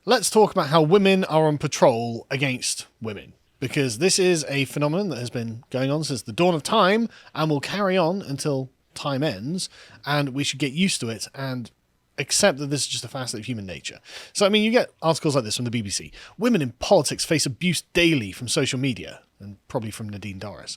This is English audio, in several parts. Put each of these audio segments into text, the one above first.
Let's talk about how women are on patrol against women. Because this is a phenomenon that has been going on since the dawn of time and will carry on until time ends. And we should get used to it and accept that this is just a facet of human nature. So, I mean, you get articles like this from the BBC. Women in politics face abuse daily from social media. And probably from Nadine Dorris.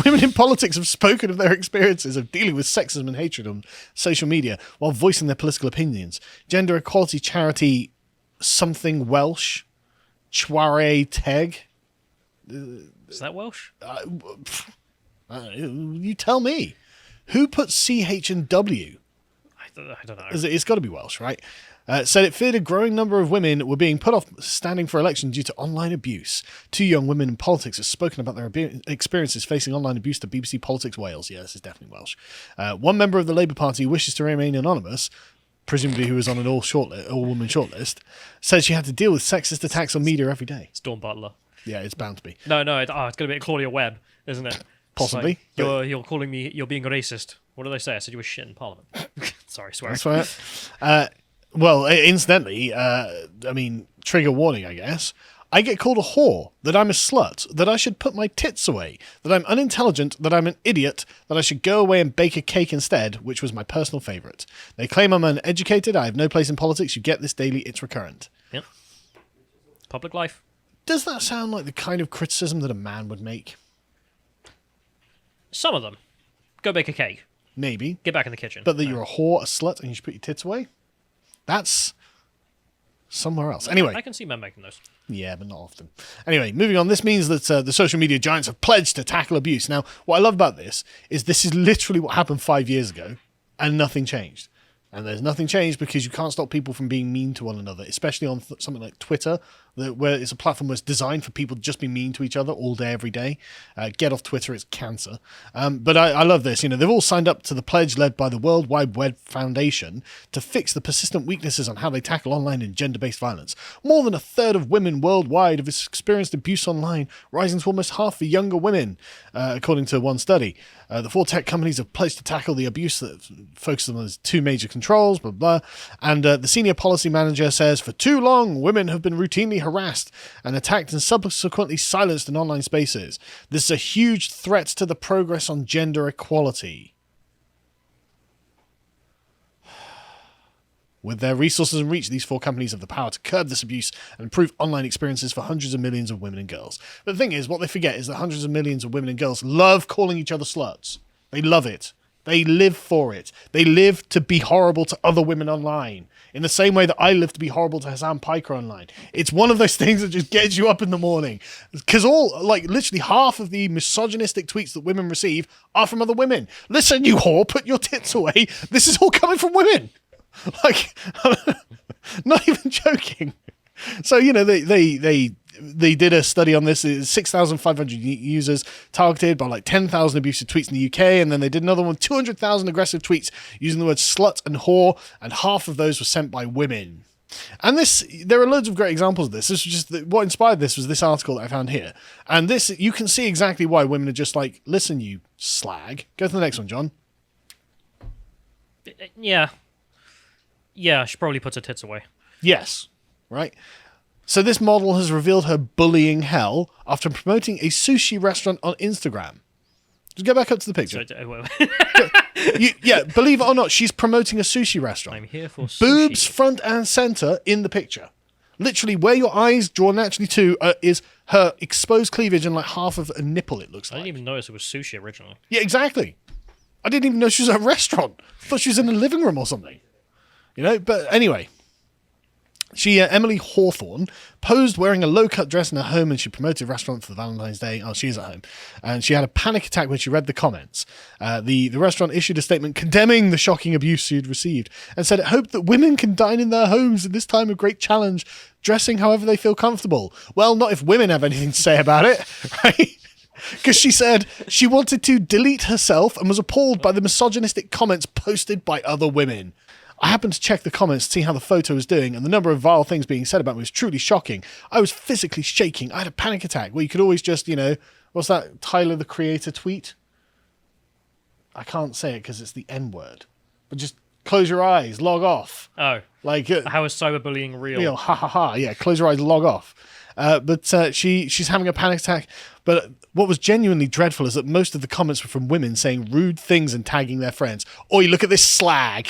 Women in politics have spoken of their experiences of dealing with sexism and hatred on social media while voicing their political opinions. Gender equality charity something Welsh, Chwarae Teg. Is that Welsh? You tell me. Who put CH and W? I don't know. It's got to be Welsh, right? Said it feared a growing number of women were being put off standing for election due to online abuse. Two young women in politics have spoken about their experiences facing online abuse to BBC Politics Wales. Yeah, this is definitely Welsh. One member of the Labour Party wishes to remain anonymous, presumably who was on an all-woman shortlist, said she had to deal with sexist attacks on media every day. It's Dawn Butler. Yeah, it's bound to be. No, it's going to be Claudia Webb, isn't it? Possibly. Like, you're calling me, you're being racist. What did I say? I said you were shit in Parliament. Sorry, swearing. That's right. Well, incidentally, trigger warning, I guess. I get called a whore, that I'm a slut, that I should put my tits away, that I'm unintelligent, that I'm an idiot, that I should go away and bake a cake instead, which was my personal favourite. They claim I'm uneducated, I have no place in politics, you get this daily, it's recurrent. Yep. Public life. Does that sound like the kind of criticism that a man would make? Some of them. Go bake a cake. Maybe. Get back in the kitchen. But that you're a whore, a slut, and you should put your tits away? That's somewhere else. Anyway. I can see men making those. Yeah, but not often. Anyway, moving on. This means that the social media giants have pledged to tackle abuse. Now, what I love about this is literally what happened 5 years ago, and nothing changed. And there's nothing changed because you can't stop people from being mean to one another, especially on something like Twitter, where it's a platform where it's designed for people to just be mean to each other all day, every day. Get off Twitter, it's cancer. But I love this. You know, they've all signed up to the pledge led by the World Wide Web Foundation to fix the persistent weaknesses on how they tackle online and gender-based violence. More than a third of women worldwide have experienced abuse online, rising to almost half for younger women, according to one study. The four tech companies have pledged to tackle the abuse that focuses on those two major controls, blah, blah. And the senior policy manager says, for too long, women have been routinely harassed and attacked and subsequently silenced in online spaces. This is a huge threat to the progress on gender equality. With their resources and reach, these four companies have the power to curb this abuse and improve online experiences for hundreds of millions of women and girls. But the thing is, what they forget is that hundreds of millions of women and girls love calling each other sluts. They love it. They live for it. They live to be horrible to other women online, in the same way that I live to be horrible to Hassan Piker online. It's one of those things that just gets you up in the morning. Because literally half of the misogynistic tweets that women receive are from other women. Listen, you whore, put your tits away. This is all coming from women. Like, not even joking. So, you know, they did a study on this. 6,500 users targeted by like 10,000 abusive tweets in the UK, and then they did another one, 200,000 aggressive tweets using the word slut and whore, and half of those were sent by women. And there are loads of great examples of this. This was just what inspired this was this article that I found here, and this you can see exactly why women are just like, listen, you slag. Go to the next one, John. Yeah, she probably puts her tits away. Yes, right. So this model has revealed her bullying hell after promoting a sushi restaurant on Instagram. Just go back up to the picture. Believe it or not, she's promoting a sushi restaurant. I'm here for sushi. Boobs front and center in the picture. Literally, where your eyes draw naturally to is her exposed cleavage and like half of a nipple, it looks like. I didn't even notice it was sushi originally. Yeah, exactly. I didn't even know she was at a restaurant. I thought she was in a living room or something. You know, but anyway, Emily Hawthorne, posed wearing a low-cut dress in her home, and she promoted a restaurant for Valentine's Day. Oh, she's at home. And she had a panic attack when she read the comments. The restaurant issued a statement condemning the shocking abuse she'd received and said it hoped that women can dine in their homes at this time of great challenge, dressing however they feel comfortable. Well, not if women have anything to say about it, right? Because she said she wanted to delete herself and was appalled by the misogynistic comments posted by other women. I happened to check the comments to see how the photo was doing, and the number of vile things being said about me was truly shocking. I was physically shaking. I had a panic attack where you could always just, what's that Tyler, the Creator tweet? I can't say it because it's the N word. But just close your eyes, log off. Oh, Like, how is cyberbullying real? ha ha ha. Yeah, close your eyes, log off. But she's having a panic attack. But what was genuinely dreadful is that most of the comments were from women saying rude things and tagging their friends. Oi, look at this slag.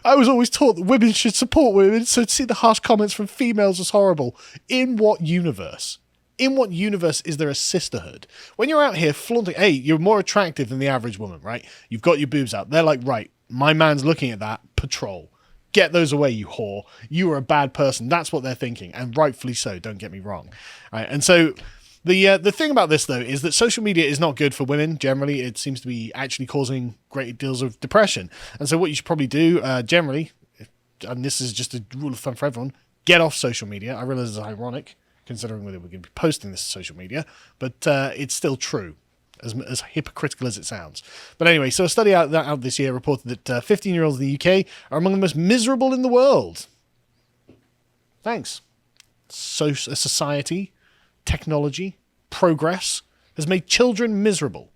I was always taught that women should support women, so to see the harsh comments from females was horrible. In what universe? In what universe is there a sisterhood? When you're out here flaunting, hey, you're more attractive than the average woman, right? You've got your boobs out. They're like, right, my man's looking at that. Patrol. Get those away, you whore. You are a bad person. That's what they're thinking, and rightfully so. Don't get me wrong. Right? And so the thing about this, though, is that social media is not good for women. Generally, it seems to be actually causing great deals of depression. And so what you should probably do, generally, and this is just a rule of thumb for everyone, get off social media. I realize it's ironic, considering whether we're going to be posting this to social media, but it's still true. As hypocritical as it sounds. But anyway, so a study out this year reported that 15-year-olds in the UK are among the most miserable in the world. Thanks. So society, technology, progress has made children miserable.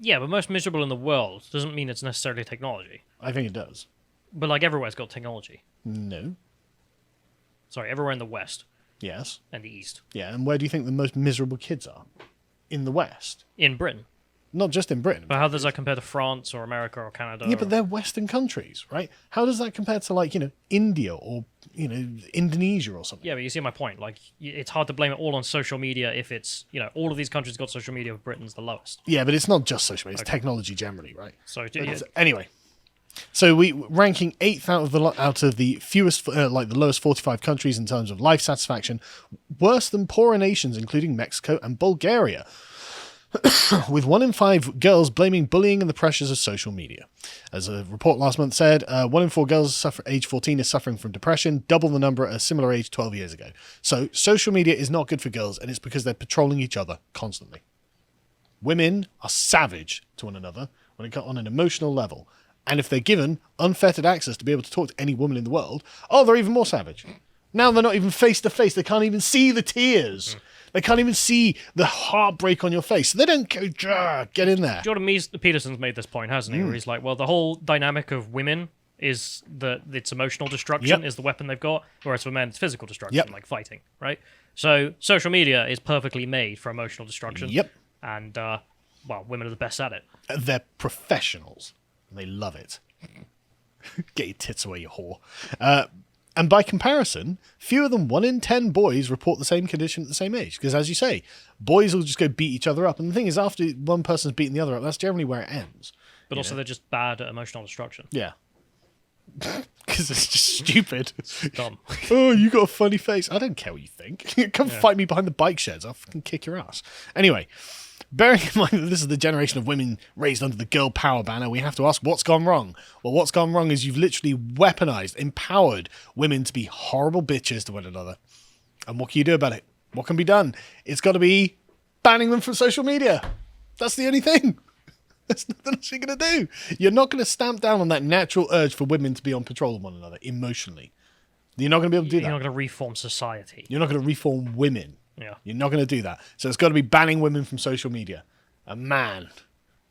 Yeah, but most miserable in the world doesn't mean it's necessarily technology. I think it does. But like everywhere's got technology. No. Sorry, everywhere in the West Yes. and the East. Yeah, and where do you think the most miserable kids are? In the West. In Britain. Not just in Britain. But how does that compare to France or America or Canada? Yeah, but they're Western countries, right? How does that compare to, like, India or, Indonesia or something? Yeah, but you see my point. Like, it's hard to blame it all on social media if it's, all of these countries got social media, but Britain's the lowest. Yeah, but it's not just social media. It's technology generally, right? So, Anyway. So we ranking 8th out of the fewest, the lowest 45 countries in terms of life satisfaction, worse than poorer nations, including Mexico and Bulgaria, with 1 in 5 girls blaming bullying and the pressures of social media. As a report last month said, 1 in 4 girls age 14 is suffering from depression, double the number at a similar age 12 years ago. So social media is not good for girls, and it's because they're patrolling each other constantly. Women are savage to one another when it comes on an emotional level. And if they're given unfettered access to be able to talk to any woman in the world, they're even more savage. Now they're not even face to face. They can't even see the tears. They can't even see the heartbreak on your face. They don't go, get in there. Jordan Peterson's made this point, hasn't he? Where he's like, well, the whole dynamic of women is that it's emotional destruction is the weapon they've got, whereas for men it's physical destruction, like fighting, right? So social media is perfectly made for emotional destruction. Yep. And, women are the best at it. They're professionals. They love it. Get your tits away, you whore. And by comparison, fewer than 1 in 10 boys report the same condition at the same age. Because as you say, boys will just go beat each other up. And the thing is, after one person's beaten the other up, that's generally where it ends. But also they're just bad at emotional destruction. Yeah. Because it's just stupid. It's dumb. Oh, you got a funny face. I don't care what you think. Come fight me behind the bike sheds. I'll fucking kick your ass. Anyway, bearing in mind that this is the generation of women raised under the girl power banner, we have to ask what's gone wrong. Well, what's gone wrong is you've literally weaponized, empowered women to be horrible bitches to one another. And what can you do about it? What can be done? It's got to be banning them from social media. That's the only thing. There's nothing else you're going to do. You're not going to stamp down on that natural urge for women to be on patrol of one another emotionally. You're not going to be able to do that. You're not going to reform society. You're not going to reform women. Yeah. You're not going to do that. So it's got to be banning women from social media. And man,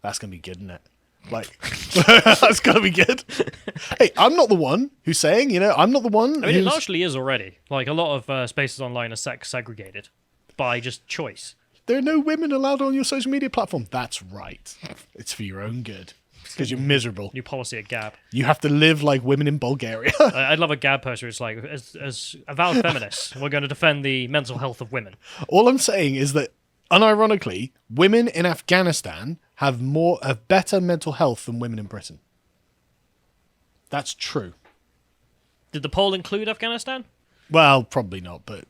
that's going to be good, isn't it? Like, that's got to be good. Hey, I'm not the one who's saying, I'm not the one I mean, it largely is already. Like, a lot of spaces online are sex segregated by just choice. There are no women allowed on your social media platform. That's right. It's for your own good. Because you're miserable. New policy at Gab. You have to live like women in Bulgaria. I'd love a Gab poster. It's like, as avowed feminists, we're going to defend the mental health of women. All I'm saying is that, unironically, women in Afghanistan have better mental health than women in Britain. That's true. Did the poll include Afghanistan? Well, probably not, but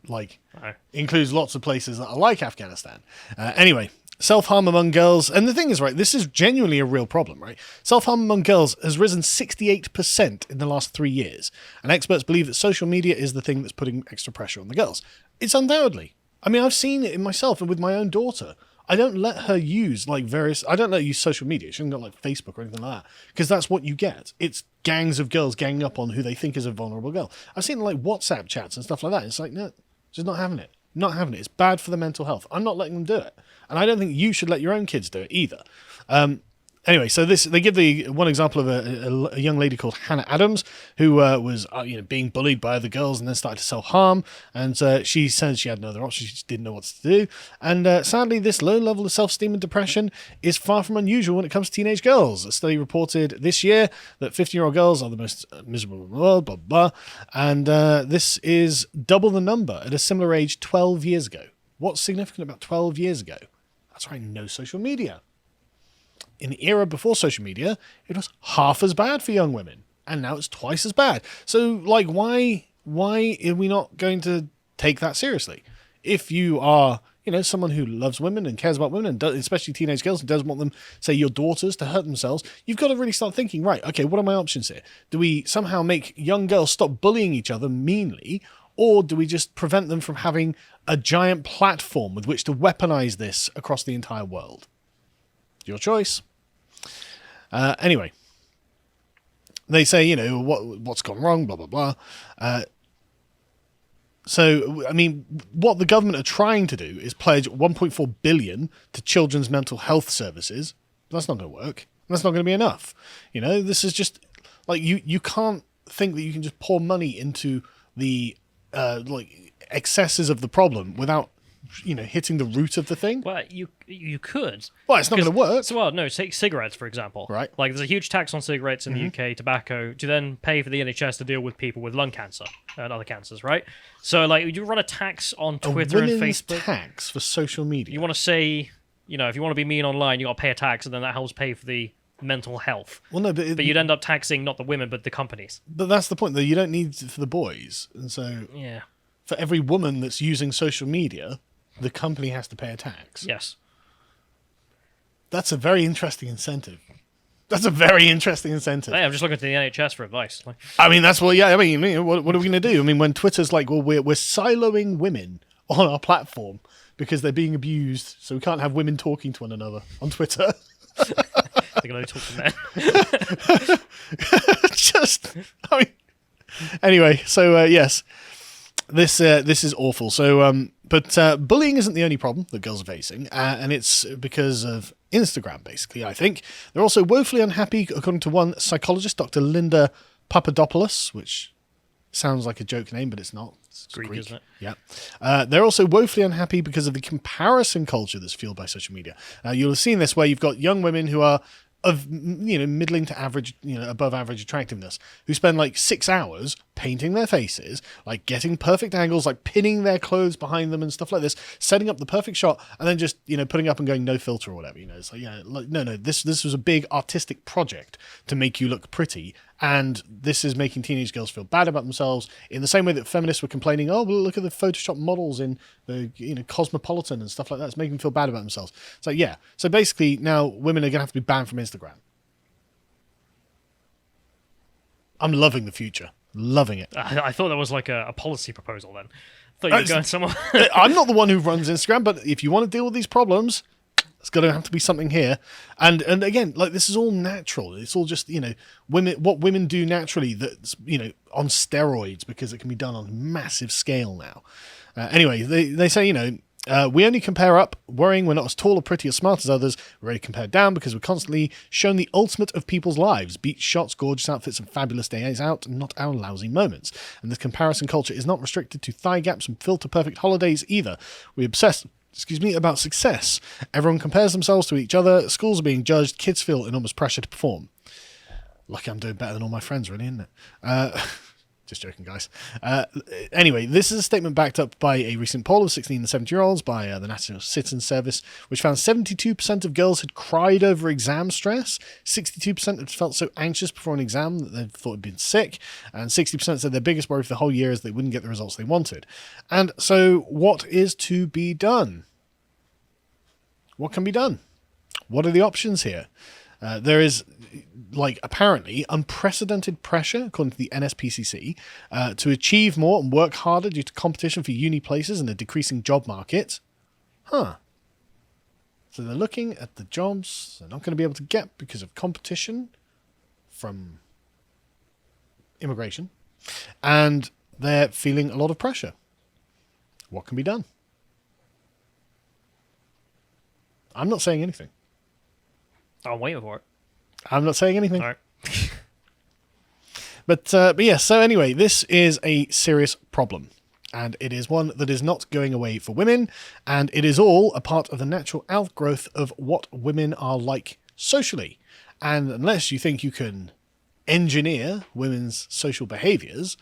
includes lots of places that are like Afghanistan. Anyway, self-harm among girls, and the thing is, right, this is genuinely a real problem, right? Self-harm among girls has risen 68% in the last 3 years, and experts believe that social media is the thing that's putting extra pressure on the girls. It's undoubtedly. I mean, I've seen it in myself and with my own daughter. I don't let her use I don't let her use social media. She hasn't got like Facebook or anything like that. Because that's what you get. It's gangs of girls ganging up on who they think is a vulnerable girl. I've seen like WhatsApp chats and stuff like that. It's like, no, just not having it. Not having it. It's bad for the mental health. I'm not letting them do it. And I don't think you should let your own kids do it either. Anyway, so they give the one example of a young lady called Hannah Adams who was being bullied by other girls and then started to self-harm, and she said she had no other option, she just didn't know what to do, and sadly this low level of self-esteem and depression is far from unusual when it comes to teenage girls. A study reported this year that 15-year-old girls are the most miserable in the world, blah blah, and this is double the number at a similar age 12 years ago. What's significant about 12 years ago? That's right, no social media. In the era before social media, it was half as bad for young women, and now it's twice as bad. So, like, why are we not going to take that seriously? If you are, someone who loves women and cares about women, and especially teenage girls, and doesn't want them, say, your daughters, to hurt themselves, you've got to really start thinking, right, okay, what are my options here? Do we somehow make young girls stop bullying each other meanly, or do we just prevent them from having a giant platform with which to weaponize this across the entire world? Your choice. Anyway, they say, what's gone wrong, blah, blah, blah. So, I mean, what the government are trying to do is pledge $1.4 billion to children's mental health services. That's not going to work. That's not going to be enough. This is just, like, you can't think that you can just pour money into the, excesses of the problem without hitting the root of the thing. Well, you could. Well, it's not going to work. So, no, take cigarettes, for example. Right. Like, there's a huge tax on cigarettes in the UK, tobacco, to then pay for the NHS to deal with people with lung cancer and other cancers, right? So, like, you run a tax on Twitter and Facebook. Tax for social media. You want to say, if you want to be mean online, you got to pay a tax, and then that helps pay for the mental health. Well, no, but you'd end up taxing not the women, but the companies. But that's the point, though. You don't need it for the boys. And so, yeah, for every woman that's using social media, the company has to pay a tax. Yes. That's a very interesting incentive. Hey, I'm just looking to the NHS for advice. I mean, that's what, yeah, I mean, what are we going to do? I mean, when Twitter's like, well, we're siloing women on our platform because they're being abused, so we can't have women talking to one another on Twitter. They can only talk to men. Anyway, so, yes. This is awful. So, but bullying isn't the only problem that girls are facing, and it's because of Instagram, basically, I think. They're also woefully unhappy, according to one psychologist, Dr. Linda Papadopoulos, which sounds like a joke name, but it's not. It's Greek, isn't it? Yeah. They're also woefully unhappy because of the comparison culture that's fueled by social media. You'll have seen this where you've got young women who are of middling to average, above average attractiveness, who spend like 6 hours painting their faces, like getting perfect angles, like pinning their clothes behind them and stuff like this, setting up the perfect shot, and then just putting up and going no filter or whatever. It's like, no, this was a big artistic project to make you look pretty, and this is making teenage girls feel bad about themselves in the same way that feminists were complaining, oh, well, look at the Photoshop models in the Cosmopolitan and stuff like that. It's making them feel bad about themselves. It's like, yeah. So basically now women are going to have to be banned from Instagram. I'm loving the future. Loving it. I thought that was like a policy proposal then. I thought you were going somewhere. I'm not the one who runs Instagram, but if you want to deal with these problems, there's got to have to be something here. And again, like, this is all natural. It's all just, what women do naturally that's, on steroids, because it can be done on a massive scale now. Anyway, they say, we only compare up, worrying we're not as tall or pretty or smart as others. We're only compared down because we're constantly shown the ultimate of people's lives: beach shots, gorgeous outfits, and fabulous days out, not our lousy moments. And this comparison culture is not restricted to thigh gaps and filter-perfect holidays either. We obsess about success. Everyone compares themselves to each other. Schools are being judged. Kids feel enormous pressure to perform. Lucky I'm doing better than all my friends, really, isn't it? Just joking, guys. Anyway, this is a statement backed up by a recent poll of 16 and 17-year-olds by the National Citizen Service, which found 72% of girls had cried over exam stress, 62% had felt so anxious before an exam that they thought had been sick, and 60% said their biggest worry for the whole year is they wouldn't get the results they wanted. And so what is to be done? What can be done? What are the options here? There is, apparently unprecedented pressure, according to the NSPCC, to achieve more and work harder due to competition for uni places and a decreasing job market. So they're looking at the jobs they're not going to be able to get because of competition from immigration, and they're feeling a lot of pressure. What can be done? I'm not saying anything. I'm waiting for it. I'm not saying anything. All right. But yeah, so anyway, this is a serious problem. And it is one that is not going away for women. And it is all a part of the natural outgrowth of what women are like socially. And unless you think you can engineer women's social behaviours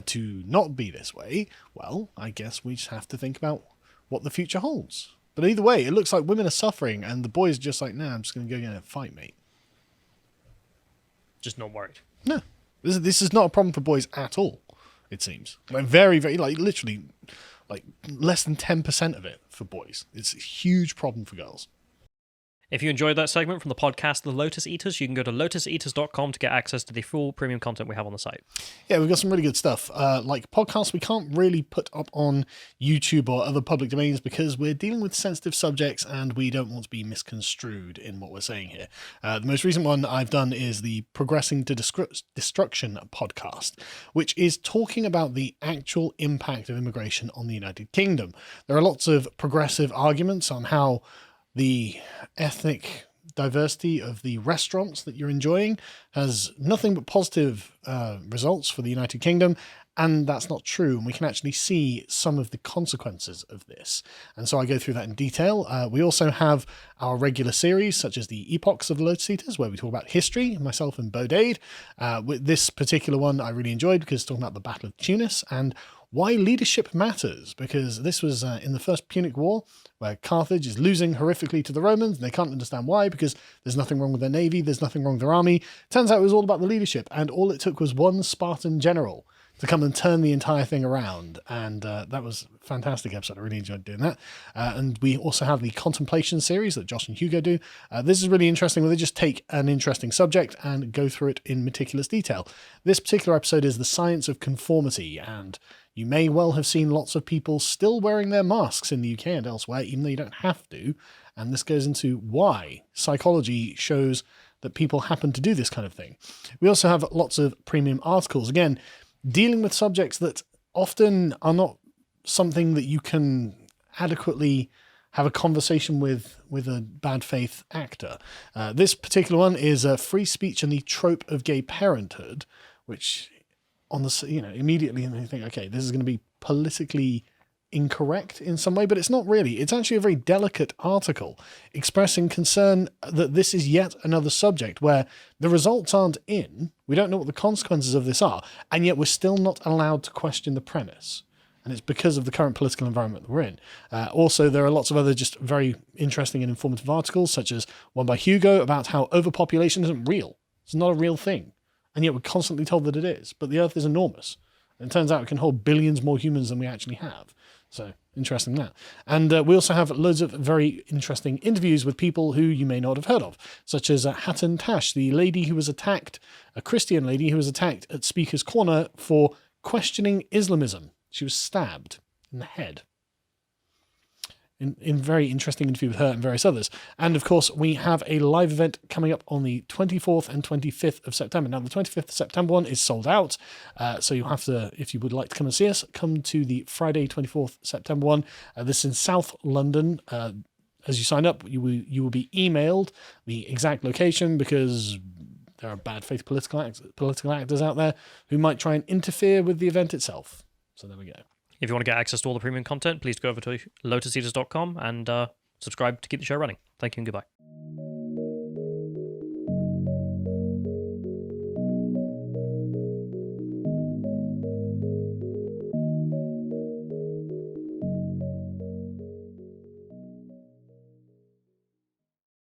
to not be this way, well, I guess we just have to think about what the future holds. But either way, it looks like women are suffering and the boys are just like, nah, I'm just going to go get in a fight, mate. Just not worried. No. This is not a problem for boys at all, it seems. Like very, very, like literally, like less than 10% of it for boys. It's a huge problem for girls. If you enjoyed that segment from the podcast The Lotus Eaters, you can go to lotuseaters.com to get access to the full premium content we have on the site. Yeah, we've got some really good stuff. Like podcasts we can't really put up on YouTube or other public domains because we're dealing with sensitive subjects and we don't want to be misconstrued in what we're saying here. The most recent one I've done is the Progressing to Destruction podcast, which is talking about the actual impact of immigration on the United Kingdom. There are lots of progressive arguments on how the ethnic diversity of the restaurants that you're enjoying has nothing but positive results for the United Kingdom, and that's not true, and we can actually see some of the consequences of this. And so I go through that in detail. We also have our regular series, such as the Epochs of the Lotus Eaters, where we talk about history, myself and Bodade. With this particular one I really enjoyed because it's talking about the Battle of Tunis and why leadership matters, because this was in the First Punic War, where Carthage is losing horrifically to the Romans, and they can't understand why, because there's nothing wrong with their navy, there's nothing wrong with their army. Turns out it was all about the leadership, and all it took was one Spartan general to come and turn the entire thing around, and that was a fantastic episode. I really enjoyed doing that. And we also have the Contemplation series that Josh and Hugo do. This is really interesting, where they just take an interesting subject and go through it in meticulous detail. This particular episode is the science of conformity, and you may well have seen lots of people still wearing their masks in the UK and elsewhere, even though you don't have to. And this goes into why psychology shows that people happen to do this kind of thing. We also have lots of premium articles, again, dealing with subjects that often are not something that you can adequately have a conversation with a bad faith actor. This particular one is free speech and the trope of gay parenthood, which on the, immediately you think, okay, this is going to be politically incorrect in some way, but it's not really. It's actually a very delicate article expressing concern that this is yet another subject where the results aren't in, we don't know what the consequences of this are, and yet we're still not allowed to question the premise. And it's because of the current political environment that we're in. Also, there are lots of other just very interesting and informative articles, such as one by Hugo about how overpopulation isn't real. It's not a real thing. And yet we're constantly told that it is. But the Earth is enormous. And it turns out it can hold billions more humans than we actually have. So, interesting that. And we also have loads of very interesting interviews with people who you may not have heard of, such as Hatton Tash, the lady who was attacked, a Christian lady who was attacked at Speaker's Corner for questioning Islamism. She was stabbed in the head. In very interesting interview with her and various others. And of course, we have a live event coming up on the 24th and 25th of September. Now, the 25th of September one is sold out. So you'll have to, if you would like to come and see us, come to the Friday 24th September one. This is in South London. As you sign up, you will be emailed the exact location because there are bad faith political actors out there who might try and interfere with the event itself. So there we go. If you want to get access to all the premium content, please go over to lotuseaters.com and subscribe to keep the show running. Thank you and goodbye.